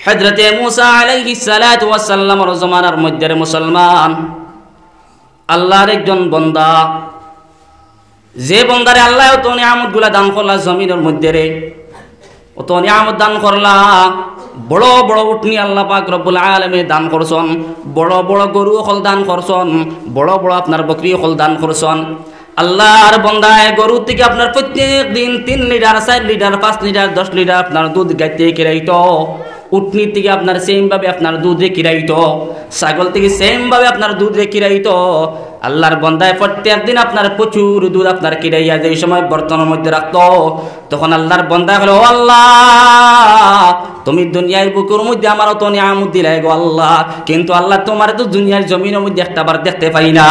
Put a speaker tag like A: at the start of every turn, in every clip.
A: হযরতে মূসা আলাইহিস সালাতু ওয়াস সালামের জমানার মধ্যে মুসলমান আল্লাহর একজন বান্দা, যে বান্দারে আল্লাহ তো নিয়ামতগুলা দান করলা জমিনের মধ্যে রে, অত নিয়ামত দান করলা। বড় বড় উটনি আল্লাহ পাক রব্বুল আলামিন দান করছন, বড় বড় গরু হল দান করছন, বড় বড় আপনার বকরি হল দান করছন। আল্লাহর বান্দায় গরু থেকে আপনার প্রত্যেক দিন 3 লিটার 4 লিটার 5 লিটার 10 লিটার আপনার দুধ গাইতে কিরাইতো। উটনি থেকে আপনার সেম ভাবে আপনার দুধ কিরাইতো, ছাগল থেকে সেম ভাবে আপনার দুধ কিরাইতো। আল্লাহর বান্দায় প্রত্যেক দিন আপনার প্রচুর দুধ আপনার কিরাইয়া যে সময় বর্তনের মধ্যে রাখতো, তখন আল্লাহর বান্দা হলো, ও আল্লাহ তুমি দুনিয়ার বুকের মধ্যে আমার অত নিয়ামত দিলাই গো আল্লাহ, কিন্তু আল্লাহ তোমার তো দুনিয়ার জমিনের মধ্যে একটাবার দেখতে পাই না।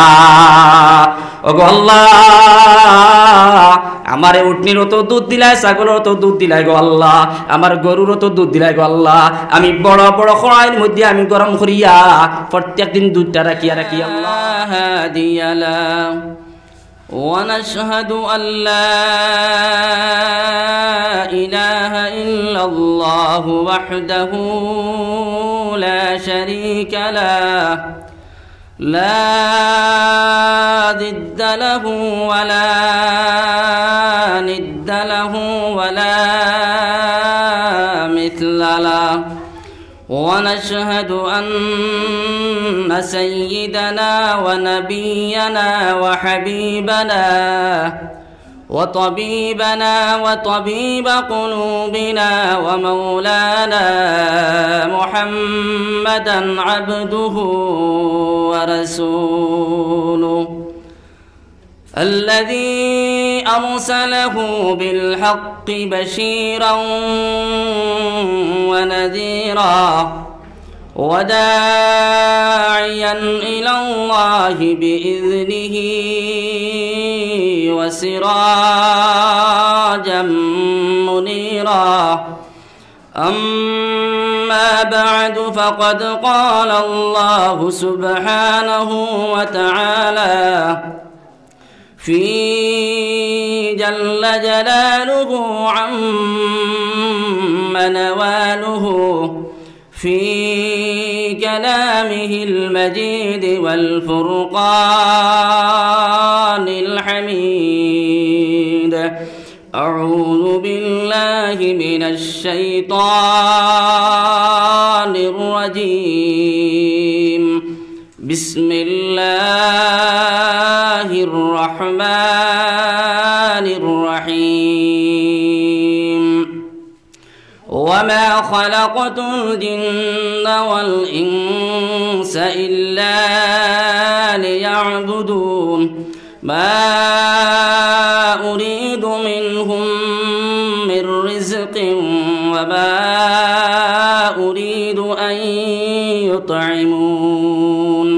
A: ও গো আল্লাহ আমার উটনির তো দুধ দিলাই, ছাগলের তো দুধ দিলাই গো আল্লাহ, আমার গরুর তো দুধ দিলাই গো আল্লাহ। আমি বড় বড় খড়াইয়ের মধ্যে আমি গরম করিয়া প্রত্যেক দিন দুধটা রাখিয়া রাখিয়া আল্লাহ দিয়ালা। ونشهد أن لا إله إلا الله وحده لا شريك له لا ضد له ولا ند له ولا مثل له. ونشهد أن سيدنا ونبينا وحبيبنا وطبيبنا وطبيب قلوبنا ومولانا محمدا عبده ورسوله الذي أرسله بالحق بشيرا ونذيرا وداعيا إلى الله بإذنه وسراجا منيرا. أما بعد فقد قال الله سبحانه وتعالى في جل جلاله عم نواله في كلامه المجيد والفرقان الحميد. أعوذ بالله من الشيطان الرجيم. بسم الله الرحمن الرحيم. وما خلقت الجن والإنس إلا ليعبدون ما أريد منهم من رزق وما أريد أن يطعمون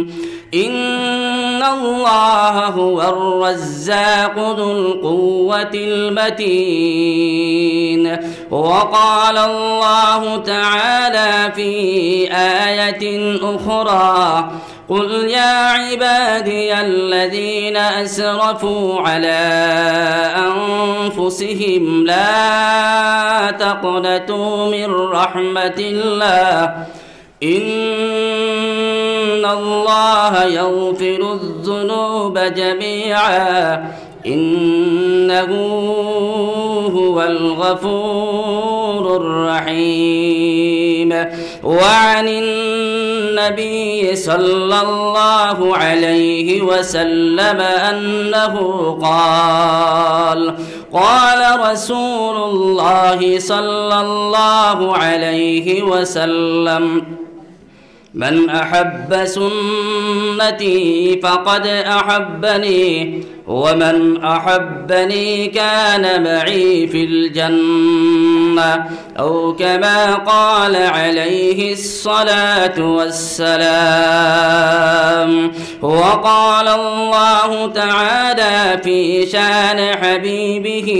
A: إن الله هو الرزاق ذو القوة المتين. وقال الله تعالى في آية أخرى قل يا عبادي الذين أسرفوا على أنفسهم لا تقنطوا من رحمة الله إن الله يغفر الذنوب جميعا إنه هو الغفور الرحيم. وعن النبي صلى الله عليه وسلم أنه قال رسول الله صلى الله عليه وسلم من أحب سنتي فقد أحبني ومن أحبني كان معي في الجنة أو كما قال عليه الصلاة والسلام. وقال الله تعالى في شان حبيبه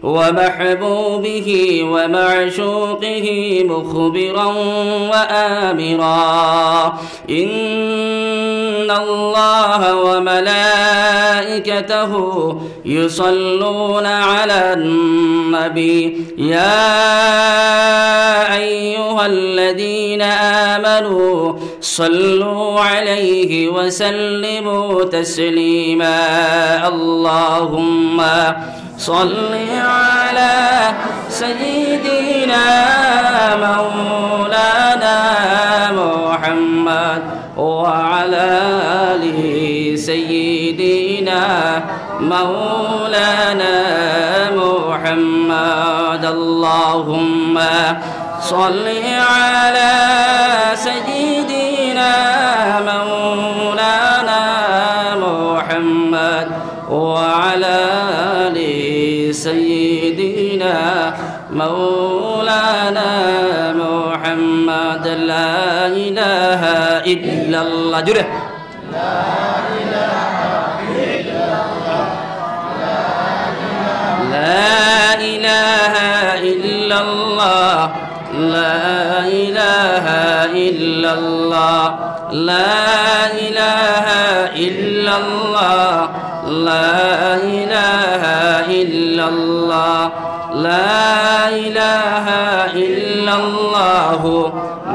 A: ومحبوبه ومعشوقه مخبرا وآمرا إن الله وملائكته يصلون على النبي يا أيها الذين آمنوا صلوا عليه وسلموا تسليما اللهم صل على سيدنا مولانا محمد وعلى آل سيدنا مولانا محمد اللهم صل على سيدنا مولانا محمد وعلى آل سيدنا مولانا محمد لا إله إلا الله جره لا إله إلا الله لا إله إلا الله لا إله إلا الله لا إله إلا الله لا إله إلا الله لا إله إلا الله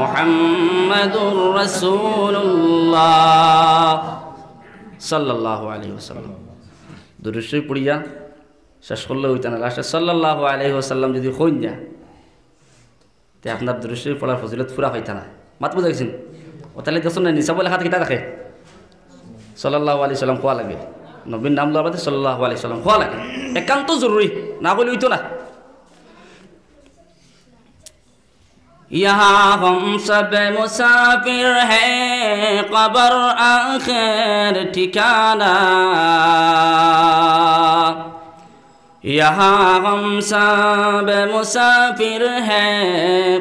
A: محمد رسول الله صلى الله عليه وسلم দুরূদ শরীফ পড়িয়া শেষ করলে হইতো না লাস্টে সাল্লাল্লাহু আলাইহি ওয়াসাল্লাম যদি হইন না তে আপনার দুরূদ শরীফ পড়ার ফজিলত পুরা হইতো না মাত বুঝাইছেন ও তাহলে দেখুন না নিসাব লেখা কিতা দেখে সাল্লাল্লাহু আলাইহি ওয়াসাল্লাম কোয়া লাগে নবীর নাম লওয়া বাদে সাল্লাল্লাহু আলাইহি ওয়াসাল্লাম কোয়া লাগে একান্ত জরুরি না বলে হইতো না यहाँ हम सब मुसाफिर हैं कब्र आखिर ठिकाना यहाँ हम सब मुसाफिर हैं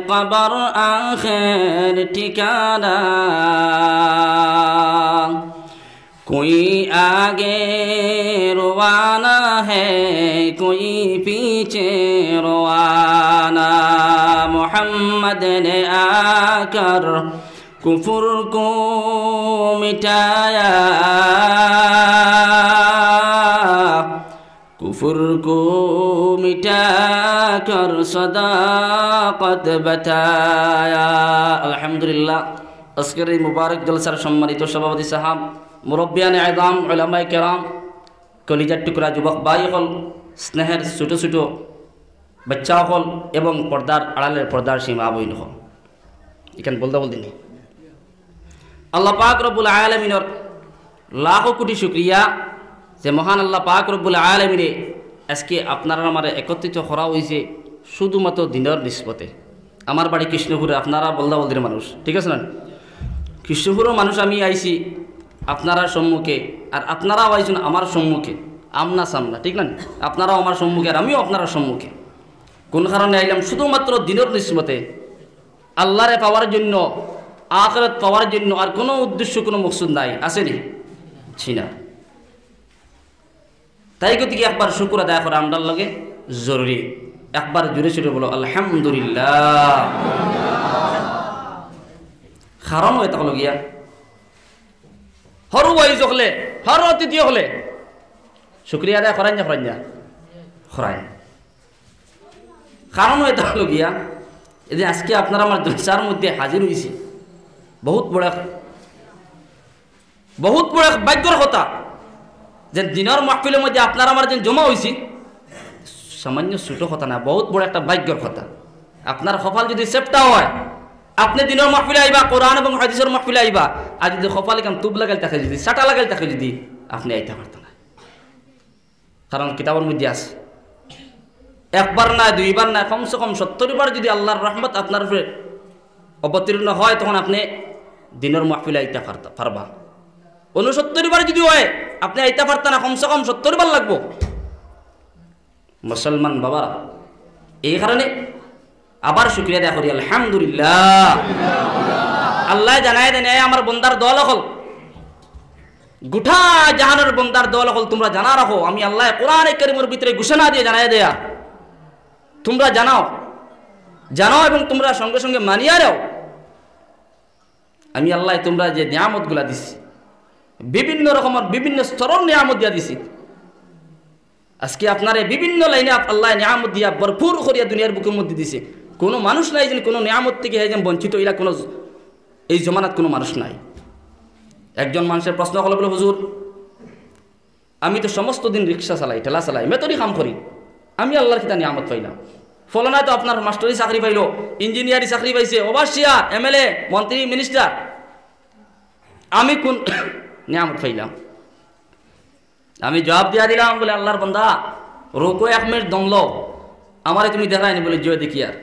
A: कब्र आखिर ठिकाना कोई आगे रवाना है कोई पीछे रवाना मोहम्मद ने आकर कुफर को मिटाया कुफर को मिटाकर सदाकत बताया अल्हम्दुलिल्लाह अस्कर मुबारक जलसार सम्मानित सभापति साहब मुरब्बियान आज़ाम उलमाए केराम कलिजार टुकड़ा युवक भाई हल स्नेहर छोटो छोटो बच्चा हल एवं पर्दार आड़ालेर पर्दार सीमा बइन हल इखान बोलते बोलते नहीं अल्लाह पाक रब्बुल आलमीनर लाखो कोटी शुक्रिया जे महान अल्लाह पाक रब्बुल आलमीने आजके आपनारा आमारे एकत्रित करा हयेछे शुधुमात्र दिनेर निस्बते आमार बाड़ी कृष्णपुरे आपनारा बोलदा बोलदिर मानुष ठीक आछे ना कृष्णपुरेर मानुष आमी आइछि আপনারা সম্মুখে আর আপনারাও আইছেন আমার সম্মুখে আমনা সামনা ঠিক না আপনারাও আমার সম্মুখে আর আমিও আপনার সম্মুখে কোন কারণে আইলাম শুধুমাত্র দিনের নিসবতে আল্লাহরে পাওয়ার জন্য আখিরাত পাওয়ার জন্য আর কোনো উদ্দেশ্য কোনো মকসুদ নাই আসেনি ছিনা তাই গতিকে একবার শুকর আদায় করা আমরার লগে জরুরি একবার জোরে জোরে বলো আলহামদুলিল্লাহ কারণ হয়ে থাকলো গিয়া হর ওয়াইজ হলে হর অতিথি হলে শুক্রিয়া আদায় করাই না করাই কারণ হয়ে থাকলো গিয়া এই যে আজকে আপনারা আমার জলসার মধ্যে হাজির হয়েছি বহুত বড় ভাগ্যের কথা যে দিনের মাহফিলের মধ্যে আপনারা আমার যে জমা হয়েছি সামান্য ছোট কথা না বহুত বড় একটা ভাগ্যের কথা আপনার কপাল যদি সেপ্টা হয় আপনি দিনের মাহফিলে আইবা কোরআন এবং হাদিসের মাহফিলে আইবা আর যদি কপালে কাম তুব লাগাল থাকে যদি সাটা লাগাল থাকে যদি আপনি আইতে পারতেন না কারণ কিতাবের মধ্যে আছে একবার না দুইবার না কমসে কম 70 বার যদি আল্লাহর রহমত আপনার উপরে অবতীর্ণ হয় তখন আপনি দিনের মাহফিলে আইতে পারবা 69 বার যদি হয় আপনি আইতে পারতেন না কমসে কম 70 বার লাগবো মুসলমান বাবারা এই কারণে আবার শুকরিয়া আদায় করি আলহামদুলিল্লাহ আল্লাহ জানায় দেন আমার বন্দার দল হল গোটা জাহানের বন্দার দল হল তোমরা জানা রাখো আমি আল্লাহ কোরআনে কারীমের ভিতরে ঘোষণা দিয়ে জানায় দেয়া তোমরা জানো এবং তোমরা সঙ্গে সঙ্গে মানিয়া নাও আমি আল্লাহ তোমরা যে নিয়ামতগুলা দিছি বিভিন্ন রকমের বিভিন্ন স্তরের নিয়ামত দিয়া দিছি আজকে আপনারে বিভিন্ন লাইনে আল্লাহ নিয়ামত দিয়া ভরপুর করিয়া দুনিয়ার বুকের মধ্যে দিছে কোনো মানুষ নাই যে কোনো নিয়ামত থেকে বঞ্চিত এরা এই জমানাত কোনো মানুষ নাই। একজন মানুষের প্রশ্ন হলো, বলে হুজুর আমি তো সমস্ত দিন রিক্সা চালাই, ঠেলা চালাই, মেতরি কাম করি, আমি আল্লাহর কিতা নিয়ামত পাইলাম। ফলনায় তো আপনার মাস্টারি চাকরি পাইল, ইঞ্জিনিয়ারিং চাকরি পাইছে, ওভারসিয়ার, MLA, মন্ত্রী, মিনিস্টার, আমি কোন নিয়ামত পাইলাম? আমি জবাব দিয়া দিলাম, বলে আল্লাহর বান্দা রোকো 1 মিনিট দম লো, আমারে তুমি দেখায়নি, বলে জিও দেখি আর।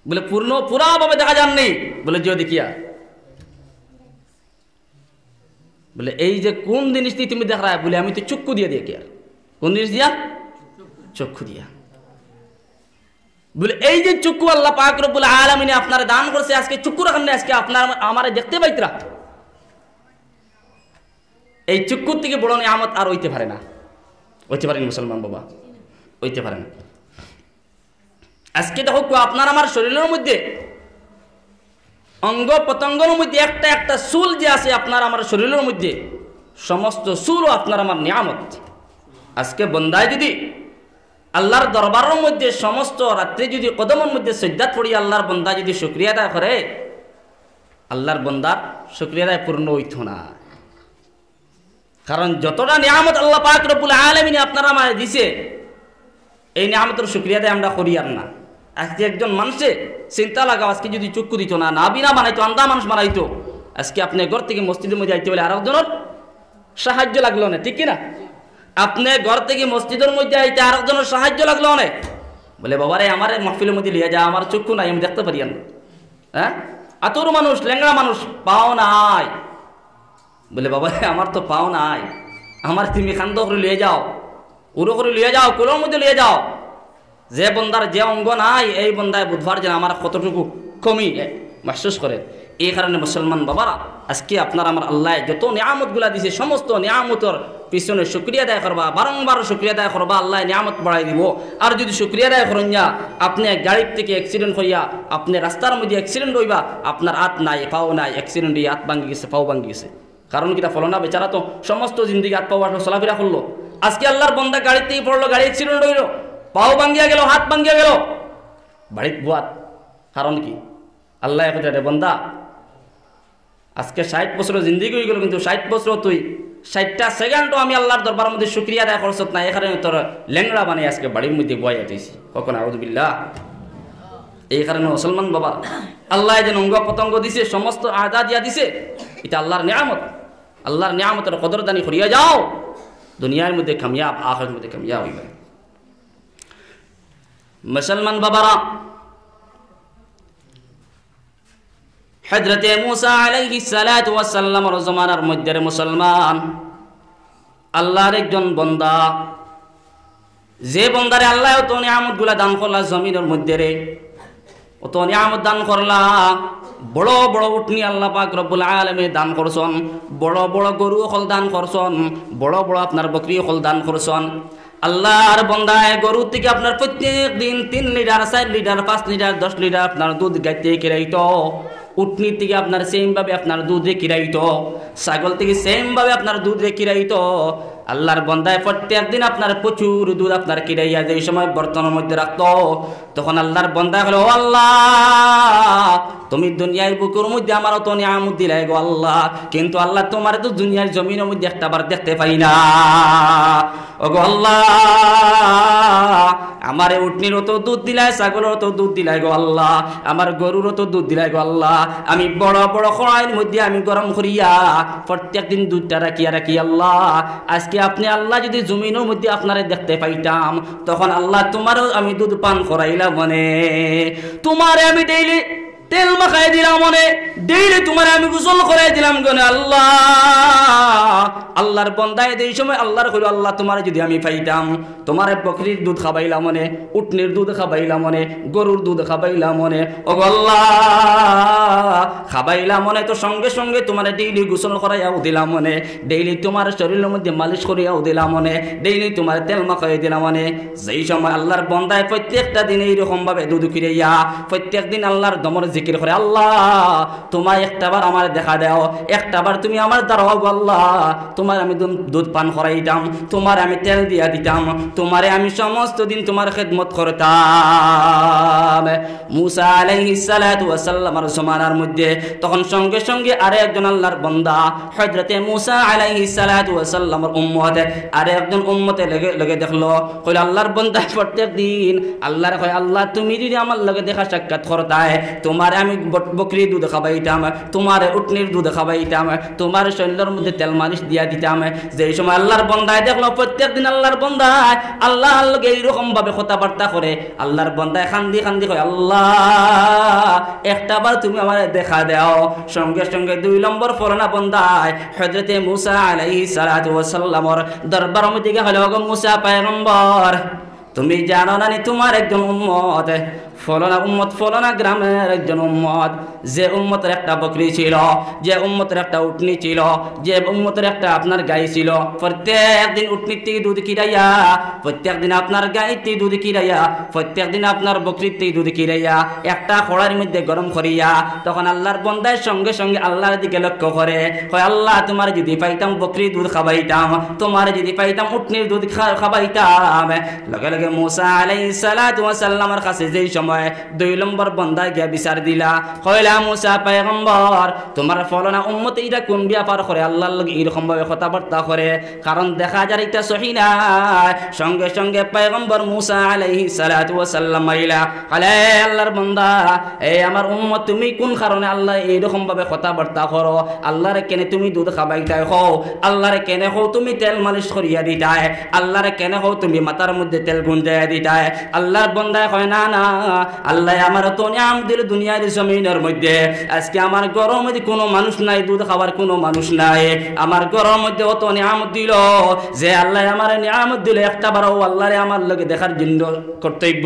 A: বলে পুরাভাবে দেখা যাননি, বলে জিও দেখি আর। বলে এই যে কোন জিনিস দিয়ে তুমি দেখায়? বলে আমি তো চক্ষু দিয়ে দেখি আর। কোন জিনিস দিয়া? চক্ষু দিয়া। বলে এই যে চক্ষু আল্লাহ পাক রব্বুল আলামিন আপনারে দান করছে, আজকে চক্ষু রাখেন না, আজকে আপনার আমারে দেখতে পাইতরা। এই চক্ষুর থেকে বড় নিয়ামত আর হইতে পারে না, হইতে পারেনি মুসলমান বাবা, হইতে পারে না। আজকে দেখো আপনার আমার শরীরের মধ্যে অঙ্গ প্রত্যঙ্গের মধ্যে একটা একটা চুল যে আছে আপনার আমার শরীরের মধ্যে, সমস্ত চুলও আপনার আমার নিয়ামত। আজকে বন্দায় যদি আল্লাহর দরবারের মধ্যে সমস্ত রাত্রি যদি কদমের মধ্যে সজ্জাত পড়ি আল্লাহর বন্দা যদি শুকরিয়া আদায় করে, আল্লাহর বন্দার শুকরিয়া আদায় পূর্ণ হইত না। কারণ যতটা নিয়ামত আল্লাহ পাক রব্বুল আলামিন আপনারা আমায় দিছে, এই নিয়ামতের শুকরিয়া আদায় আমরা করি আর না। আজকে একজন মানুষে চিন্তা লাগাও, আজকে যদি চক্ষু দিত না, নাবিনা বানাইতো, আন্ধা মানুষ বানাইতো, আজকে আপনি ঘর থেকে মসজিদের মধ্যে আইতে বলে আরেকজনের সাহায্য লাগলো না, ঠিক কিনা? আপনি ঘর থেকে মসজিদের মধ্যে আইতে আরেকজনের সাহায্য লাগলো অনেক। বলে বাবারে আমার মাহফিলের মধ্যে লিয়ে যা, আমার চক্ষু নাই, আমি দেখতে পারি না। হ্যাঁ, আতর মানুষ, ল্যাংড়া মানুষ, পাও নাই। বলে বাবারে আমার তো পাও নাই, আমার তুমি খান্দ করে লিয়ে যাও, উড়ো করে লিয়ে যাও, কোলোর মধ্যে লিয়ে যাও। যে বন্দার যে অঙ্গ নাই, এই বন্দায় বুধবার যেন আমার কতটুকু কমি মাহসুস করে। এই কারণে মুসলমান বাবারা, আজকে আপনার আমার আল্লাহ যত নিয়ামতগুলা দিছে, সমস্ত নিয়ামতের পিছনে শুকরিয়া আদায় করবা, বারংবার শুকরিয়া আদায় করবা, আল্লাহ নিয়ামত বাড়াই দিব। আর যদি শুকরিয়া আদায় করেন না, আপনি গাড়ির থেকে অ্যাক্সিডেন্ট হইয়া আপনি রাস্তার মধ্যে অ্যাক্সিডেন্ট হইবা, আপনার হাত নাই, পাও নাই, অ্যাক্সিডেন্ট হইয়া হাত ভাঙ্গি গেছে, পাও ভাঙ্গি গেছে। কারণ কিটা ফলো না, বেচারা তো সমস্ত জিন্দিগি হাত পাও চলাফেরা করলো। আজকে আল্লাহর বন্দা গাড়ির থেকে পড়লো, গাড়ি অ্যাক্সিডেন্ট হইল, পাও ভাঙ্গিয়া গেল, হাত ভাঙ্গিয়া গেল, বাড়িত বুয়াত। কারণ কি? আল্লাহ রে বন্দা আজকে 60 বছরের জিন্দিগি হয়ে গেল, কিন্তু 60 বছর তুই 60টা সেকেন্ডও আমি আল্লাহর দরবারের মধ্যে শুকরিয়া আদায় করছ না, এখানে তোর ল্যাংড়া বানিয়ে আজকে বাড়ির মধ্যে বয়া দিয়েছি। কখন আউযুবিল্লাহ। এই কারণে মুসলমান বাবা, আল্লাহ যেন অঙ্গ পতঙ্গ দিছে, সমস্ত আদা দিয়া দিছে, এটা আল্লাহর নিয়ামত। আল্লাহর নিয়ামতের কদরদানি করিয়া যাও, দুনিয়ার মধ্যে কামিয়াব, আখিরাতের মধ্যে কামিয়াব হইবে। মুসলমান বাবারা, হযরতে মুসা আলাইহিস সালাতু ওয়াস সালামের জমানার মধ্যে মুসলমান আল্লাহর একজন বান্দা, যে বান্দারে আল্লাহ তো নিয়ামতগুলা দান করলা জমিনের মধ্যে রে, অত নিয়ামত দান করলা, বড় বড় উটনি আল্লাহ পাক রব্বুল আলামিন দান করছন, বড় বড় গরু হল দান করছন, বড় বড় আপনার বকরি হল দান করছন। আল্লাহর বান্দায় গরু থেকে আপনার প্রত্যেক দিন 3 লিটার, 4 লিটার, 5 লিটার, 10 লিটার আপনার দুধ গাইতে কিরাইতো। উটনি থেকে আপনার সেম ভাবে আপনার দুধ কিরাইতো, ছাগল থেকে সেম ভাবে আপনার দুধ কিরাইতো। আল্লাহর বান্দায় প্রত্যেক দিন আপনার প্রচুর দুধ আপনার কিরাইয়া যে সময় বর্তনের মধ্যে রাখতো, তখন আল্লাহর বান্দা হলো, ও আল্লাহ তুমি দুনিয়ার বুকের মধ্যে আমার তো নিয়ামত দিলাই গো আল্লাহ, কিন্তু আল্লাহ তোমার তো দুনিয়ার জমিনের মধ্যে একটাবার দেখতে পাই না। ও গো আল্লাহ আমার উটনিরও তো দুধ দিলাই, ছাগলেরও তো দুধ দিলাই গো আল্লাহ, আমার গরুরও তো দুধ দিলাই গো আল্লাহ, আমি বড় বড় কড়াইয়ের মধ্যে আমি গরম করিয়া প্রত্যেক দিন দুধটা রাখিয়া রাখি আল্লাহ। আজকে আপনি আল্লাহ যদি জমিনের মধ্যে আপনারে দেখতে পাইতাম, তখন আল্লাহ তোমারও আমি দুধ পান করাইলাম, মনে তোমারে আমি ডেইলি তেল মাখাই দিলাম, মনে ডেইলি তোমার আমি গোসল করাই দিলাম গনে আল্লাহ। আল্লাহর বন্দায় এই সময় আল্লাহর কইল, আল্লাহ তোমার যদি আমি পাইতাম, তোমার বকরির দুধ খাবাইলাম, মনে উটনির দুধ খাবাইলাম, মনে গরুর দুধ খাবাইলাম, মনে ও আল্লাহ খাবাইলাম, মনে তো সঙ্গে সঙ্গে তোমার ডেইলি গোসল করাইয়াও দিলাম, মনে ডেইলি তোমার শরীরের মধ্যে মালিশ করিয়াও দিলাম, মনে ডেইলি তোমার তেল মাখাই দিলাম, মনে যেই সময় আল্লাহর বন্দায় প্রত্যেকটা দিন এইরকম ভাবে দুধ ফিরাইয়া প্রত্যেক দিন আল্লাহর দমর জিকির করে, আল্লাহ তোমার একটাবার আমার দেখা দাও, একটাবার তুমি আমার দাঁড়াও গো আল্লাহ, তোমার আমি দুধ পান করাইতাম, তোমার আমি তেল দিয়া দিতাম, তোমারে আমি সমস্ত দিন তোমার খেদমত করতাম। মুসা আলাইহিস সালাতু ওয়াস সালামের জমানার মধ্যে তখন সঙ্গে সঙ্গে আরে একজন আল্লাহর বান্দা হযরতে মুসা আলাইহিস সালাতু ওয়াস সালামের উম্মত আরে একজন উম্মতে লগে দেখলো, কইল আল্লাহর বান্দা প্রত্যেক দিন আল্লাহর কয়, আল্লাহ তুমি যদি আমার লগে দেখা সাক্ষাৎ করতাই, তোমার আমি বকরি দুধ খাবাইতাম, তোমার উটনির দুধ খাবাইতাম, তোমার শরীরের মধ্যে তেল মালিশ দিয়া দিতাম। যেই সময় আল্লাহর বান্দায় দেখলো প্রত্যেক দিন আল্লাহর বান্দায় আল্লাহর লগে এইরকম ভাবে কথাবার্তা করে, আল্লাহর বান্দায় খান্দি খান্দি কয়, আল্লাহ একটাবার তুমি আমার দেখা দাও। সঙ্গে সঙ্গে 2 নম্বর ফরনা বান্দায় হযরতে মুসা আলাইহিস সালাতু ওয়াস সালামের দরবারের মধ্যে গেল, গো মুসা পয়গম্বর তুমি জানো না নি তোমার একজন উম্মত ফলনা উম্মত ফলনা গ্রামের একজন উম্মত, যে উম্মতের একটা বকরি ছিল, যে উম্মতের একটা উটনি ছিল, যে উম্মতের একটা আপনার গাই ছিল, প্রত্যেক দিন উটনির থেকে দুধ কিরাইয়া, প্রত্যেক দিন আপনার গাইর থেকে দুধ কিরাইয়া, প্রত্যেক দিন আপনার বকরির থেকে দুধ কিরাইয়া একটা খড়ার মধ্যে গরম করিয়া, তখন আল্লাহর বন্দায় সঙ্গে সঙ্গে আল্লাহর দিকে লক্ষ্য করে, কয় আল্লাহ তোমার যদি পাইতাম বকরির দুধ খাবাইতাম, তোমার যদি পাইতাম উটনির দুধ খাবাইতাম। লগে লগে মুসা আলাইহিস সালাতু ওয়াস সালামের কাছে যেই সময় 2 নম্বর বান্দায় গিয়া বিচার দিলা, কইলা মুসা পয়গম্বর তোমার ফলনা উম্মত এটা কোন ব্যাপার করে আল্লাহর লগে এরকম ভাবে কথাবার্তা করে, কারণ দেখা যায় এটা সহিহ না। সঙ্গে সঙ্গে পয়গম্বর মুসা আলাইহিস সালাতু ওয়াস সালাম আইলা, কলে আল্লাহর বান্দা এই আমার উম্মত তুমি কোন কারণে আল্লাহ এরকম ভাবে কথাবার্তা করো, আল্লাহরে কেনে তুমি দুধ খাবাইতাই হও, আল্লাহরে কেনে হও তুমি তেল মালিশ করিয়া দিতাই, আল্লাহরে কেনে হও তুমি মাথার মধ্যে তেল গুঁজাইয়া দিতাই। আল্লাহর বান্দায় কয় না না, আল্লাহ আমার তো নিয়াম দিল দুনিয়ার জমিনের মধ্যে, আজকে আমার ঘরের মধ্যে কোনো মানুষ নাই, দুধ খাবার কোনো মানুষ নাই, আমার ঘরের মধ্যে অত নিয়ামত দিল, যে আল্লাহ আমার নিয়ামত দিল একটা বারও আল্লাহরে আমার লগে দেখার জন্য কর্তব্য।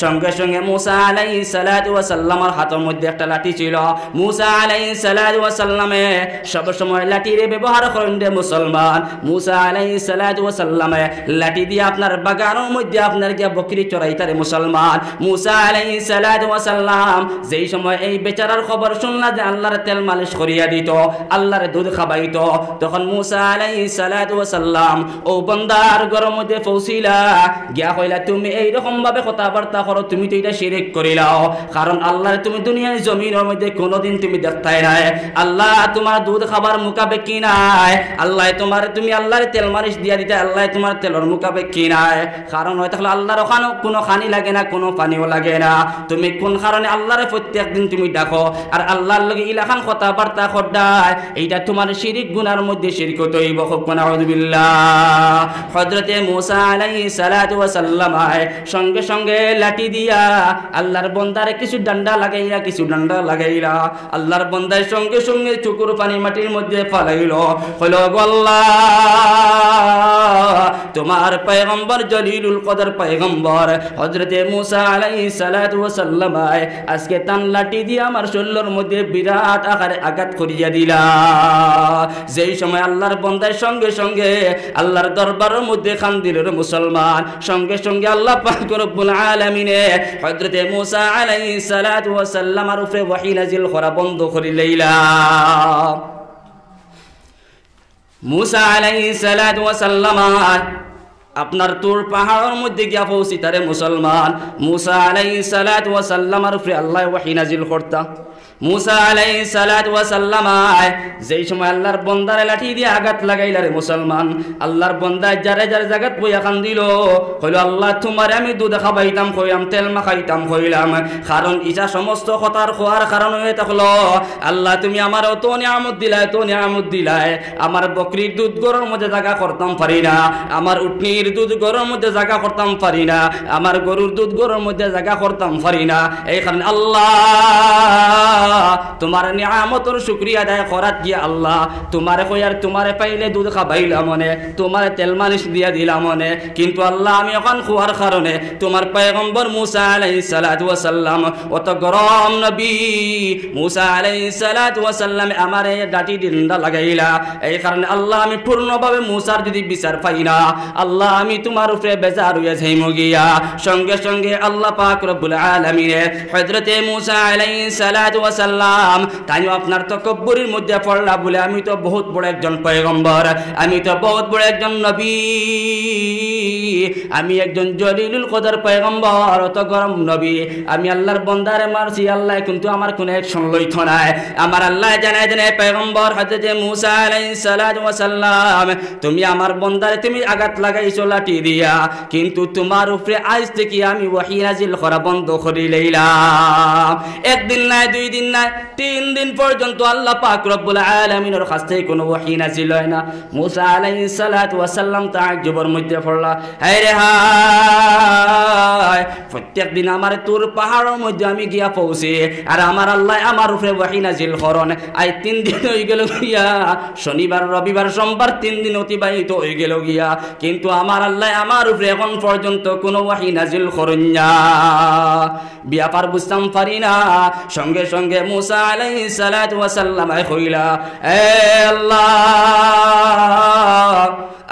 A: সঙ্গে সঙ্গে মুসা আলাইহিস সালাতু ওয়াস সালামের হাতের মধ্যে একটা লাঠি ছিল, মুসা আলাইহিস সালাতু ওয়াস সালামে সব সময় লাঠিরে ব্যবহার করেন রে মুসলমান। মুসা আলাইহিস সালাতু ওয়াস সালামে লাঠি দিয়ে আপনার বাগানের মধ্যে আপনার গিয়া বকরি চড়াইতারে মুসলমান। মুসা আলাইহিস সালাতু ওয়াস সালাম যেই সময় এই বেচারার খবর শুনলা যে আল্লাহর তেল মালিশ করিয়া দিত, আল্লাহর দুধ খাবাইতো, তখন মুসা আলাইহিস সালাতু ওয়াস সালাম ও বান্দার ঘরের মধ্যে পৌঁছিলা, গিয়া কইলা তুমি এই রকম ভাবে কথাবার্তা করো, তুমি তো এটা শিরক করিলাও, কারণ আল্লাহর তুমি দুনিয়ার জমিনের মধ্যে কোনোদিন তুমি দেখতাই নাই, আল্লাহ তোমার দুধ খাবার মুকাবে কি নাই, আল্লাহ তোমার তুমি আল্লাহর তেল মালিশ দিয়া দিতে, আল্লাহ তোমার তেলের মুকাবে কি নাই, কারণ হয়তো আল্লাহর ওখানে কোনো খানি লাগে না, কোনো পানিও লাগে না, তুমি কোন কারণে আল্লাহরে প্রত্যেক দিন তুমি ডাকো আর আল্লাহর লগে ইলাখান কথাবার্তা করদাই, এইটা তোমার শিরিক গুনার মধ্যে শিরক তৈব হোক না আউযুবিল্লাহ। হযরতে মুসা আলাইহিস সালাতু ওয়াস সালাম সঙ্গে সঙ্গে লাঠি দিয়া আল্লাহর বান্দারে কিছু ডান্ডা লাগাইলা, আল্লাহর বান্দার সঙ্গে সঙ্গে চুকুর পানি মাটির মধ্যে ফালাইলো, হলো আল্লাহ তোমার পয়গম্বর জলিলুল কদর পয়গম্বর হযরতে মুসা আলাইহিস সালাতু ওয়াস সালাম আজকে তান লাঠি দিয়ে আমার শরীরের মধ্যে বিরাট আকারে আঘাত করিয়া দিলা। যেই সময় আল্লাহর বান্দার সঙ্গে সঙ্গে আল্লাহর দরবারের মধ্যে কান্দিলের মুসলমান, সঙ্গে সঙ্গে আল্লাহ পাক রব্বুল আলামিনে হযরতে মুসা আলাইহিস সালাতু ওয়াস সালামের উপরে ওহী নাজিল করা বন্ধ করে লইলা। মুসা আলাইহিস সালাতু ওয়াস সালাম আপনার তুর পাহাড়ের মধ্যে গিয়া পৌঁছি তারে মুসলমান। মুসা আলাইহিস সালাতু ওয়াস সালামের উপরে আল্লাহ ওহী নাজিল করতা। মুসা আলাইহিস সালাতু ওয়াস সালাম যেই সময় আল্লাহর বান্দারে লাঠি দিয়ে আঘাত লাগাইলা রে মুসলমান, আল্লাহর বান্দা যারে যারে জায়গাত বইয়া কান্দিল, কইল আল্লাহ তোমারে আমি দুধ খাবাইতাম কইলাম, তেল মাখাইতাম কইলাম, কারণ ইসা সমস্ত কথার খোয়ার কারণ হয়ে থাকলো আল্লাহ তুমি আমার অত নিয়ামত দিলাই, আমার বকরির দুধ গরুর মধ্যে জায়গা করতাম পারি না, আমার উটনির দুধ গরুর মধ্যে জায়গা করতাম পারি না, আমার গরুর দুধ গরুর মধ্যে জায়গা করতাম পারি না, এই কারণে আল্লাহ তোমার নিয়ামতের শুকরিয়া আদায় করাত গিয়া আল্লাহ তোমারে কইয়ার তোমারে পাইলে দুধ খাবাইলাম মনে, তোমারে তেল মালিশ দিয়া দিলাম মনে, কিন্তু আল্লাহ আমি এখন খোয়ার কারণে তোমার পয়গম্বর মুসা আলাইহিস সালাতু ওয়াস সালাম অত গরম নবী মুসা আলাইহিস সালাতু ওয়াস সালাম আমারে ডাটি ডিন্ডা লাগাইলা, এই কারণে আল্লাহ আমি পূর্ণভাবে মুসার যদি বিচার পাই না, আল্লাহ আমি তোমার উপরে বেজার হইয়া যাইমু গিয়া। সঙ্গে সঙ্গে আল্লাহ পাক রব্বুল আলামিন হযরতে মূসা আলাইহিস সালাতু ওয়াস সালাম তাইও আপনার তাকাব্বুরের মধ্যে পড়লা বলে আমি তো বহুত বড় একজন পয়গম্বর, আমি তো বহুত বড় একজন নবী, আমি একজন জলিলুল কদর পয়গম্বর, অত গরম নবী, আমি আল্লাহর বান্দারে মারছি, আল্লাহ কিন্তু আমার কোনো অ্যাকশন লইত নাই। আমার আল্লাহ জানাই দেন পয়গম্বর হযরতে মূসা আলাইহিস সালাতু ওয়াস সালাম তুমি আমার বান্দারে তুমি আঘাত লাগাইছো লাঠি দিয়া, কিন্তু তোমার উপরে আজ থেকে আমি ওহী নাজিল করা বন্ধ করে লইলাম। একদিন নাই, 2 দিন নাই, 3 দিন পর্যন্ত আল্লাহ পাক রব্বুল আলামিনের কাছ থেকে কোনো ওহী নাজিল হয় না। মূসা আলাইহিস সালাতু ওয়াস সালাম তাআজ্জুবের মধ্যে পড়লা, হায় রে হায়, প্রত্যেক দিন আমার তোর পাহাড়ের মধ্যে আমি গিয়া পৌঁছে আর আমার আল্লাহ আমার উপরে ওহী নাজিল করেন। আজ 3 দিন হয়ে গেল গিয়া, শনিবার রবিবার সোমবার 3 দিন অতিবাহিত হয়ে গেল গিয়া, কিন্তু আমার আল্লাহ আমার উপরে এখন পর্যন্ত কোনো ওহী নাজিল করেন না। ব্যাপার বুঝতাম পারি না। সঙ্গে সঙ্গে মূসা আলাইহিস সালাতু ওয়াস সালাম কইলা, এ আল্লাহ,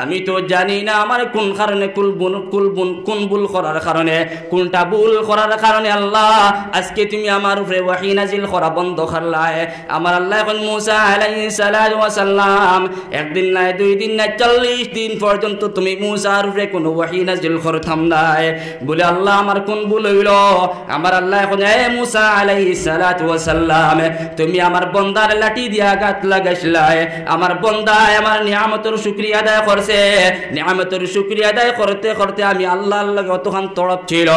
A: আমি তো জানি না আমার কোন কারণে কোন ভুল করার কারণে, কোনটা ভুল করার কারণে আল্লাহ আজকে তুমি আমার উপরে ওহী নাজিল করা বন্ধ করলাই। আমার আল্লাহ এখন মূসা আলাইহিস সালাতু ওয়াস সালাম একদিন নাই, 2 দিন নাই, 40 দিন পর্যন্ত তুমি মূসার উপরে কোনো ওহী নাজিল করতাম নাই বলে আল্লাহ আমার কোন ভুল হইল। আমার আল্লাহ এখন এ মূসা আলাইহিস সালাতু ওয়াস সালাম তুমি আমার বান্দার লাঠি দিয়া আঘাত লাগাইছলাই, আমার বান্দা আমার নিয়ামতের শুকরিয়া আদায় করছে, নিয়ামতের শুকরিয়া আদায় করতে করতে আমি আল্লাহর লাগে অতখান তড়প ছিল,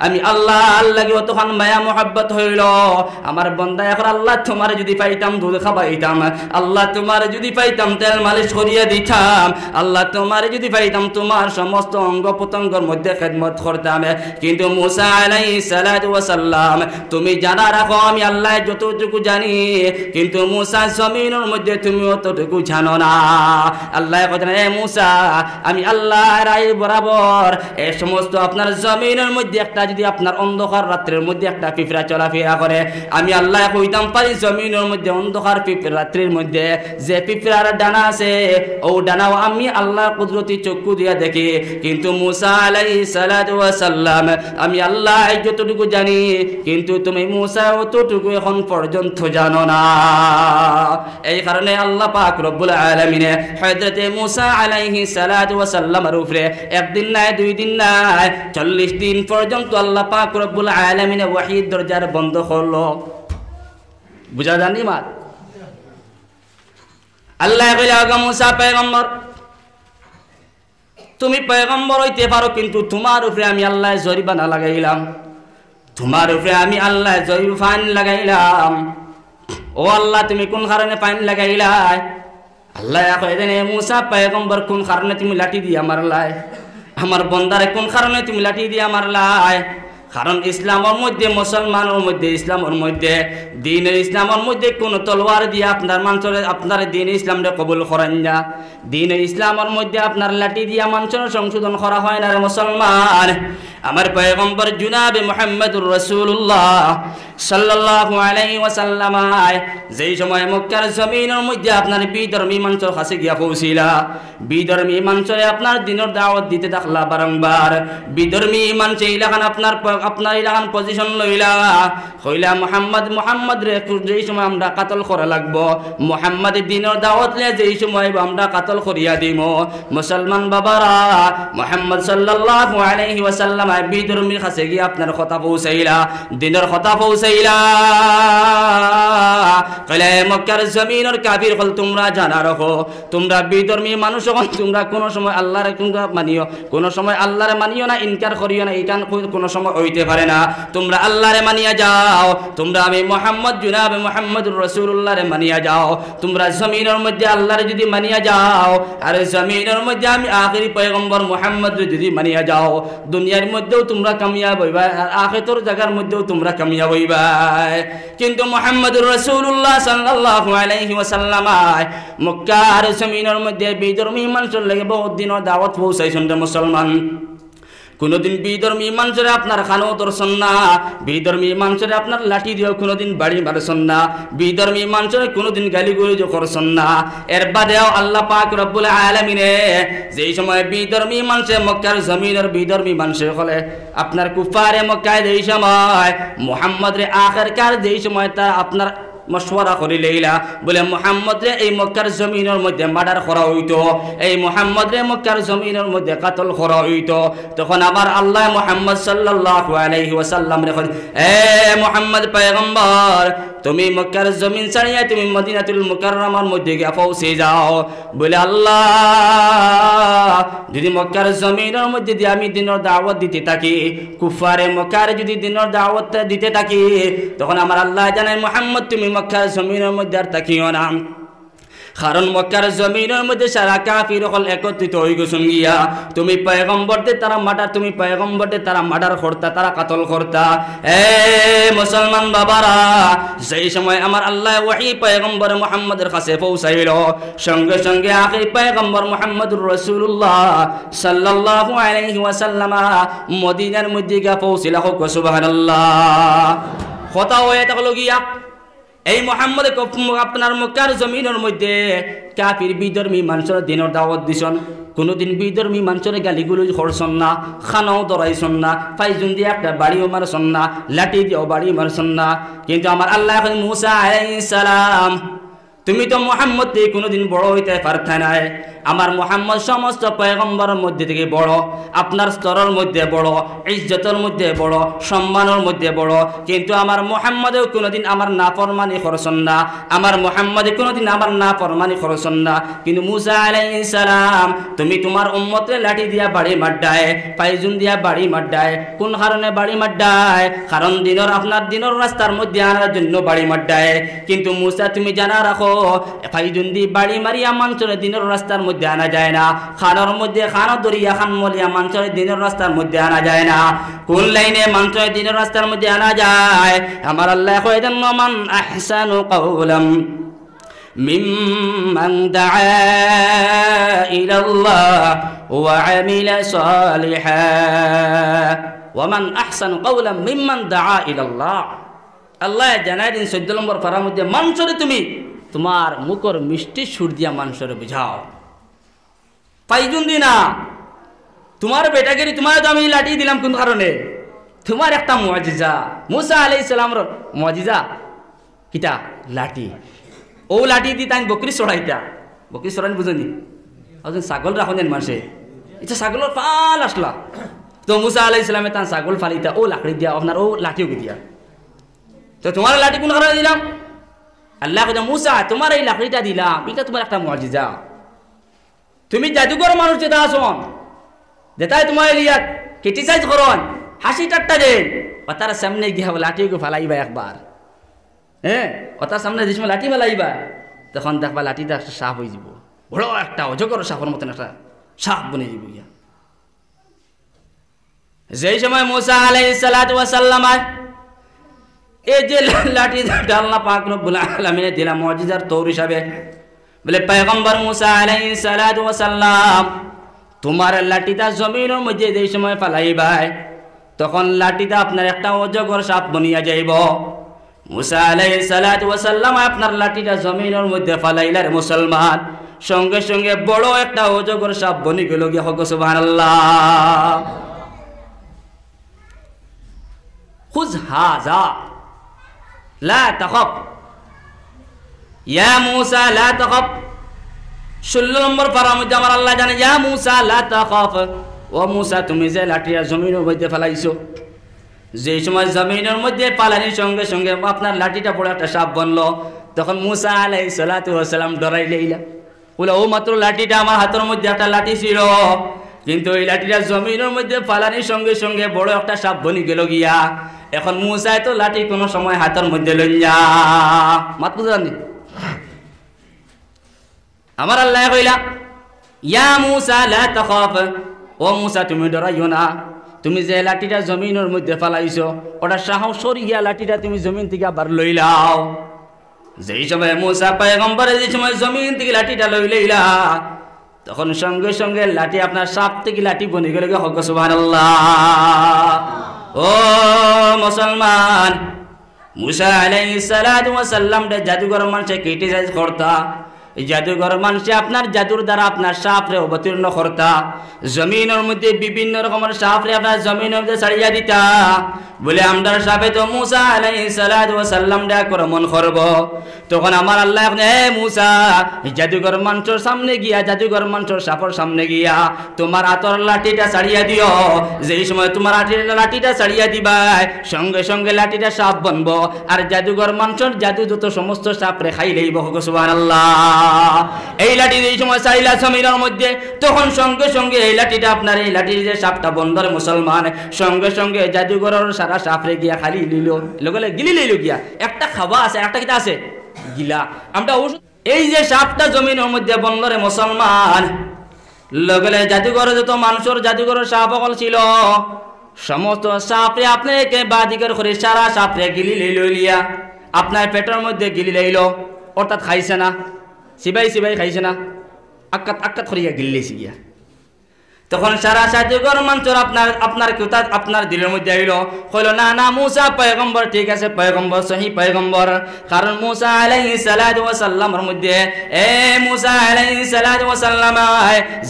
A: আমি আল্লাহর লাগে অতখান মায়া মোহাব্বত হইল। আমার বান্দা এখন আল্লাহ তোমার যদি পাইতাম দুধ খাওয়াইতাম, আল্লাহ তোমার যদি পাইতাম তেল মালিশ করিয়া দিতাম, আল্লাহ তোমার যদি পাইতাম তোমার সমস্ত অঙ্গ প্রত্যঙ্গের মধ্যে খেদমত করতাম। কিন্তু মূসা আলাইহিস সালাতু ওয়াস সালাম তুমি জানা রাখো আমি আল্লাহ যতটুকু জানি, কিন্তু মূসা জমিনের মধ্যে তুমি অতটুকু জানো না। আল্লাহ কথা, এ মূসা, আমি আল্লাহর আইন বরাবর এই সমস্ত আপনার জমিনের মধ্যে একটা যদি আপনার অন্ধকার রাত্রের মধ্যে একটা পিঁপড়া চলাফেরা করে, আমি আল্লাহ কইতাম পারি জমিনের মধ্যে অন্ধকার রাত্রির মধ্যে যে পিঁপড়ার ডানা আছে ও ডানাও আমি আল্লাহ কুদরতি চক্ষু দিয়া দেখি। কিন্তু মূসা আলাইহিস সালাতু ওয়াস সালাম আমি আল্লাহ যতটুকু জানি, কিন্তু তুমি মূসা অতটুকু এখন পর্যন্ত জানো না। এই কারণে আল্লাহ পাক রব্বুল আলামিন হযরতে মূসা আলাইহিস সালাতু ওয়াস সালামের উপরে একদিন নাই, 2 দিন নাই, 40 দিন পর্যন্ত আল্লাহ পাক রব্বুল আলামিন ওহীর দরজার বন্ধ করলো। বুঝা জানি মা? আল্লাহ কইলা, ওগো মূসা পয়গম্বর, তুমি পয়গম্বর হইতে পারো, কিন্তু তোমার উপরে আমি আল্লাহ জরিমানা লাগাইলাম, তোমার উপরে আমি আল্লাহ ফাইন লাগাইলাম। ও আল্লাহ, তুমি কোন কারণে ফাইন লাগাইলাই? আল্লাহ কয় দেন, মূসা পয়গম্বর কোন কারণে তুমি লাঠি দিয়া মারলাই? আমার বান্দারে কোন কারণে তুমি লাঠি দিয়া মারলাই? কারণ ইসলামের মধ্যে, মুসলমানের মধ্যে, ইসলামের মধ্যে, দিন ইসলামের মধ্যে কোন তলোয়ার দিয়ে আপনার মানুষের আপনার দিন ইসলামটা কবুল করেন না। দিন ইসলামের মধ্যে আপনার লাঠি দিয়া মানুষের সংশোধন করা হয় না রে মুসলমান। আমার পয়গম্বর জনাবে মুহাম্মদুর রাসূলুল্লাহ সাল্লাল্লাহু আলাইহি ওয়াসাল্লাম যেই সময় মক্কার জমিনের মধ্যে আপনার বিধর্মী মানুষের কাছে গিয়া পৌঁছিলা, বিধর্মী মানুষের আপনার দিনের দাওয়াত দিতে থাকলা বারংবার, বিধর্মী মানুষ এলাকান আপনার এলাকান পজিশন লইলা, কইলা মুহাম্মদ রে যেই সময় আমরা কাতল করা লাগবো, মুহাম্মাদের দিনের দাওয়াত নিয়ে যেই সময় আমরা কাতল করিয়া দিব। মুসলমান বাবারা, মুহাম্মদ সাল্লাল্লাহু আলাইহি ওয়াসাল্লাম বিধর্মীর কাছে গিয়ে আপনার কথা পৌঁছাইলা, দিনের কথা পৌঁছাইলা। কইলা মক্কার জমিনের কাফির হল তোমরা জানা রাখো, তোমরা বিধর্মী মানুষ হন, তোমরা কোনো সময় আল্লাহরে তোমরা মানিও, কোনো সময় আল্লাহরে মানিও না, ইনকার করিও না, ইকান কোনো সময় হইতে পারে না। তোমরা আল্লাহরে মানিয়া যাও, তোমরা আমি মুহাম্মদ জনাবে মুহাম্মদুর রাসূলুল্লাহরে মানিয়া যাও। তোমরা জমিনের মধ্যে আল্লাহরে যদি মানিয়া যাও, আর জমিনের মধ্যে আমি আখেরি পয়গম্বর মুহাম্মদ যদি মানিয়া যাও, দুনিয়ার মধ্যেও তোমরা কামিয়াব হইবা, আর আখিরাতের জায়গার মধ্যেও তোমরা কামিয়াব হইবা। কিন্তু মুহাম্মদুর রাসূলুল্লাহ সাল্লাল্লাহু আলাইহি ওয়াসাল্লাম মক্কার জমিনের মধ্যে বিধর্মী মানুষের লাগে বহুত দিনের দাওয়াত পৌঁছাইছেন রে মুসলমান। কোনোদিন বিধর্মী মানুষের আপনার খানো দর্শন না, বিধর্মী মানুষের আপনার লাঠি দিয়েও কোনোদিন বাড়ি মারছেন না, বিধর্মী মানুষের কোনোদিন গালিগুলি করছেন না। এর বাদেও আল্লাহ পাক রব্বুল আলামিনে যেই সময় বিধর্মী মানুষে মক্কার জমিনের বিধর্মী মানুষে হলে আপনার কুফারে মক্কায় যেই সময় মুহাম্মদ রে আখেরকার যেই সময় তা আপনার মশওয়ারা করে লইলা বলে মুহাম্মদ রে এই মক্কার জমিনের মধ্যে মার্ডার করা হইতো, এই মুহাম্মদ রে মক্কার জমিনের মধ্যে কাতল করা হইতো। তখন আবার আল্লাহ মুহাম্মদ সাল্লাল্লাহু আলাইহি ওয়াসাল্লাম রে এ মুহাম্মদ পয়গম্বর তুমি মক্কার জমিন ছাড়িয়ে তুমি মদিনাতুল মুকাররমার মধ্যে গিয়ে পৌঁছে যাও। বলে আল্লাহ যদি মক্কার জমিনের মধ্যে দিয়ে আমি দিনের দাওয়াত দিতে থাকি, কুফারে মক্কারে যদি দিনের দাওয়াত দিতে থাকি, তখন আমার আল্লাহ জানেন মুহাম্মদ তুমি মক্কার জমিনের মধ্যে আর থাকিও না। কারণ মক্কার জমিনের মধ্যে সারা কাফির হল একত্রিত হয়ে গেছেন গিয়া। তুমি পয়গম্বরদের তারা মার্ডার, তুমি পয়গম্বরদের তারা মার্ডার করতা, তারা কাতল করতা। এ মুসলমান বাবারা, সেই সময় আমার আল্লাহ ওহী পয়গম্বর মুহাম্মদের কাছে পৌঁছাইল। সঙ্গে সঙ্গে আখির পয়গম্বর মুহাম্মদুর রাসূলুল্লাহ সাল্লাল্লাহু আলাইহি ওয়াসাল্লাম মদিনার মধ্যে গিয়া পৌঁছিলা। হোক সুবহানাল্লাহ। কথা হয়ে থাকলো গিয়া এই মুহাম্মদ আপনার মক্কার জমিনের মধ্যে কাফির বিধর্মী মানুষের দিনের দাওয়াত দিছন, কোনোদিন বিধর্মী মানুষের গালিগুলো করছন না, খানাও দরাইছন না, ফাইজুন দিয়ে একটা বাড়িও মারছন না, লাঠি দিয়েও বাড়ি মারছন না। কিন্তু আমার আল্লাহ এখন মুসা আলাইহিস সালাম তুমি তো মুহাম্মদ থেকে কোনোদিন বড় হইতে পারতা নাই। আমার মুহাম্মদ সমস্ত পয়গম্বরের মধ্যে থেকে বড়, আপনার স্তরের মধ্যে বড়, ইজ্জতের মধ্যে বড়, সম্মানের মধ্যে বড়। কিন্তু আমার মুহাম্মদেও কোনোদিন আমার নাফরমানি করছেন না, আমার মুহাম্মদে কোনোদিন আমার নাফরমানি করছেন না। কিন্তু মুসা আলাইহিস সালাম তুমি তোমার উম্মতরে লাঠি দিয়া বাড়ি মাড্ডায়, ফাইজুন দিয়া বাড়ি মাড্ডায়। কোন কারণে বাড়ি মাড্ডায়? কারণ দিনের আপনার দিনের রাস্তার মধ্যে আনার জন্য বাড়ি মাড্ডায়। কিন্তু মুসা তুমি জানা রাখো ফাইজুন দি বাড়ি মারিয়া মানুষের দিনের রাস্তার মধ্যে আনা যায় না, খানোর মধ্যে খানো দরিয়া খান মলিয়া মানুষের দিনের রাস্তার মধ্যে আনা যায় না। কোন লাইনে মানুষের দিনের রাস্তার মধ্যে আনা যায়? আমার আল্লাহ কয় দেন মান আহসানু কাওলাম মিম্মান দাআ ইলাল্লাহ ওয়া আমিলা সালিহা ওয়া মান আহসানু কাওলাম মিম্মান দাআ ইলাল্লাহ। আল্লাহ জানাই দিন 14 নম্বর পারার মধ্যে মানুষরে তুমি তোমার মুখর মিষ্টি সুর দিয়া মানুষরে বুঝাও, ফাইজুন দিনা তোমার বেটাগিরি তোমার তো আমি লাঠি দিলাম কোন কারণে? তোমার একটা মুআজিজা, মুসা আলাইহিস সালামের মুআজিজা কিটা? লাঠি। ও লাঠি দি তাই বকরি চড়াইতা, বকরি চড়াই বুঝনি আজন ছাগল রাখুন যেন মানুষে, এটা ছাগলের ফাল আসলা তো মুসা আলাইহিস সালামে তান ছাগল ফালিতা ও লাকড়ি দিয়া আপনার ও লাঠিও দিয়া। তো তোমার লাঠি কোন কারণে দিলাম? আল্লাহ কইতা মুসা তোমার এই লাকড়িটা দিলাম, এটা তোমার একটা মুআজিজা। তুমি জাদুঘর মানুষ যেটা আসন যেটাই তোমার এলিয়াত ক্রিটিসাইজ করন, হাসি ঠাট্টা দেন, ওটার সামনে গিয়া লাঠিকে ফালাইবা একবার। হ্যাঁ, ওটার সামনে যে সময় লাঠি ফালাইবা তখন দেখবা লাঠিটা একটা সাপ হয়ে যাব, বড় একটা অজগর সাপের মতন একটা সাপ বনে যাব গিয়া। যেই সময় মুসা আলাইহিস সালাতু ওয়াস সালাম এই যে লাঠি আল্লাহ পাক রব্বুল আলামিন দিলা মুআজিজার তৌর হিসাবে, বলে পয়গম্বর মুসা আলাইহিস সালাতু ওয়াস সালাম তোমার লাঠিটা জমিনের মধ্যে যেই সময় ফালাইবাই তখন লাঠিটা আপনার একটা অজগর সাপ বনিয়া যাইব। মুসা আলাইহিস সালাতু ওয়াস সালাম আপনার লাঠিটা জমিনের মধ্যে ফালাইলার মুসলমান, সঙ্গে সঙ্গে বড় একটা অজগর সাপ বনি গেল গিয়া। হক সুবহানাল্লাহ। খুজ হাযা লা তাখাফ ইয়া মুসা লা তাখাফ। 16 নম্বর পারার মধ্যে আমার আল্লাহ জানে ইয়া মুসা লা তাখাফ, ও মুসা তুমি যে লাঠিটা জমিনের মধ্যে ফেলাইছো, যে সময় জমিনের মধ্যে পালানির সঙ্গে সঙ্গে আপনার লাঠিটা বড় একটা সাপ বনলো, তখন মুসা আলাইহিস সালাতু ওয়াস সালাম ডরাই লইলা, বলে ও মাত্র লাঠিটা আমার হাতের মধ্যে একটা লাঠি ছিল, কিন্তু এই লাঠিটা জমিনের মধ্যে পালানির সঙ্গে সঙ্গে বড় একটা সাপ বনি গেল গিয়া। এখন মুসা তো লাঠি কোনো সময় হাতের মধ্যে লইয়া মাত বুঝানি। আমার আল্লাহ কইলা ইয়া মুসা লা তাখাফ, ও মুসা তুমি ডরাইও না, তুমি যে লাঠিটা জমিনের মধ্যে ফালাইছো ওটা সাহস সরিয়া লাঠিটা তুমি জমিন থেকে আবার লইলাও। যেই সময় মুসা পয়গম্বর যে সময় জমিন থেকে লাঠিটা লইলা তখন সঙ্গে সঙ্গে লাঠি আপনার সাপ থেকে লাঠি বনে গেল। হক সুবহানাল্লাহ। ও মুসলমান, মুসা আলাইহিস সালাতু ওয়াস সালাম জাদুঘর মানুষে ক্রিটিসাইজ করতা। এই জাদুঘর মানুষে আপনার জাদুর দ্বারা আপনার সাপরে অবতীর্ণ করতা। জমিনের মধ্যে বিভিন্ন রকমের সাপরে আপনার জমিনের মধ্যে ছাড়িয়া দিতা। বলে আমরার সাপে তো মুসা আলাইহিস সালাতু ওয়াস সালাম আক্রমণ করব। তখন আমার আল্লাহ হে মুসা, জাদুঘর মানুষের সামনে গিয়া, জাদুঘর মানুষের সাপের সামনে গিয়া তোমার হাতের লাঠিটা ছাড়িয়া দিও। যেই সময় তোমার লাঠিটা ছাড়িয়া দিবা, সঙ্গে সঙ্গে লাঠিটা সাপ বনবো। আর জাদুঘর মানুষের জাদু যত সমস্ত সাপরে খাই লইব। সুবহানাল্লাহ। এই লাঠি যেই সময় চাইলা জমিনের মধ্যে, তখন সঙ্গে সঙ্গে এই লাঠিটা আপনার, এই লাঠির যে সাপটা বন্দর মুসলমান, সঙ্গে সঙ্গে জাদুঘরের সারা সাপরে গিয়া খালি লইল, লগলে গিলি লইল গিয়া। একটা খাওয়া আছে, একটা কিটা আছে গিলা। আমরা এই যে সাপটা জমিনের মধ্যে বন্দরে মুসলমান, লগলে জাদুঘরে যত মানুষের জাদুঘরের সাপ অকল ছিল, সমস্ত সাপরে আপনাকে বাদিকের করে সারা সাপরে গিলি লইলিয়া আপনার পেটের মধ্যে গিলি লইল। অর্থাৎ খাইছে না, সিবাই সিবাই খাইছে না, আক্কাত আক্কাত করিয়া গিল্লেছি গিয়া। তখন সারা জাদুঘর মানুষের আপনার কথা আপনার দিলের মধ্যে আইল, কইল না না মুসা পয়গম্বর ঠিক আছে, পয়গম্বর সহি পয়গম্বর। কারণ মুসা আলাইহিস সালাতু ওয়াস সালামের মধ্যে মুসা আলাইহিস সালাতু ওয়াস সালাম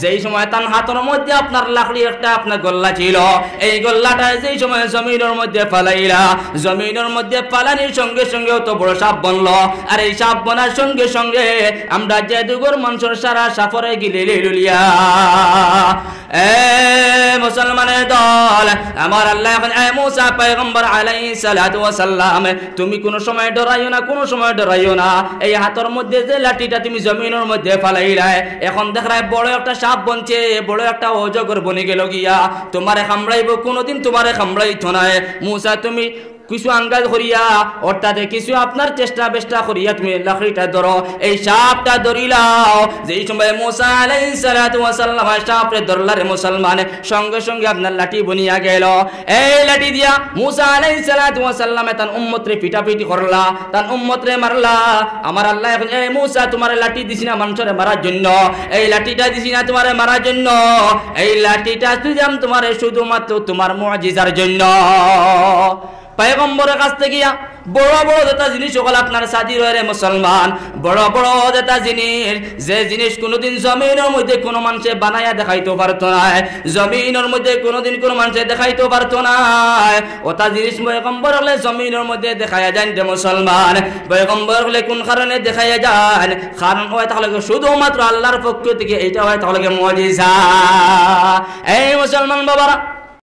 A: যেই সময় তার হাতের মধ্যে আপনার লাকড়ি একটা আপনার গল্লা ছিল, এই গল্লাটা যেই সময় জমিনের মধ্যে ফালাইলা, জমিনের মধ্যে ফালানির সঙ্গে সঙ্গে তো বড় সাপ বনলো। আর এই সাপ বনার সঙ্গে সঙ্গে আমরা জাদুঘর মানুষের সারা সাফরে গিলে লইলিয়া। মুসলমানের দল, আমার আল্লাহ এখন মুসা পয়গম্বর আলাইহিস সালাতু ওয়াস সালাম, তুমি কোন সময় ডরাইও না, কোন সময় ডরাইও না। এই হাতের মধ্যে যে লাঠিটা তুমি জমিনের মধ্যে ফালাইলাই, এখন দেখায় বড় একটা সাপ বনছে, বড় একটা অজগর বনে গেল গিয়া। তোমারে কামড়াইব, কোনদিন তোমারে কামড়াইতো না। মুসা তুমি কিছু আঙ্গাজ করিয়া, অর্থাৎ কিছু আপনার চেষ্টা বেষ্টা করিয়া তুমি লাকড়িটা ধরো, এই সাপটা ধরিলাও। যেই সময় মুসা আলাইহিস সালাতু ওয়াস সালাম সাপরে ধরলারে মুসলমান, সঙ্গে সঙ্গে আপনার লাঠি বনিয়া গেল। এই লাঠি দিয়া মুসা আলাইহিস সালাতু ওয়াস সালাম তার উম্মতরে পিটাপিটি করলা, তার উম্মতরে মারলা। আমার আল্লাহ এখন মুসা তোমার লাঠি দিছি না মানুষরে মারার জন্য, এই লাঠিটা দিছি না তোমারে মারার জন্য, এই লাঠিটা দিলাম তোমারে শুধুমাত্র তোমার মুআজিজার জন্য। পয়গম্বরের কাছ থেকে বড় বড় যেটা জিনিস সকল আপনার সাথী রয়ে মুসলমান, বড় বড় যেটা জিনিস, যে জিনিস কোনোদিন জমিনের মধ্যে কোনো মানুষে বানাইয়া দেখাইতে পারতো না, জমিনের মধ্যে কোনোদিন কোনো মানুষে দেখাইতে পারতো না, ওটা জিনিস পয়গম্বর হলে জমিনের মধ্যে দেখাইয়া যান যে মুসলমান। পয়গম্বর হলে কোন কারণে দেখাইয়া যান? কারণ হয় তাহলে শুধুমাত্র আল্লাহর পক্ষ থেকে, এইটা হয় তাহলে মুআজিজা। এই মুসলমান বাবারা,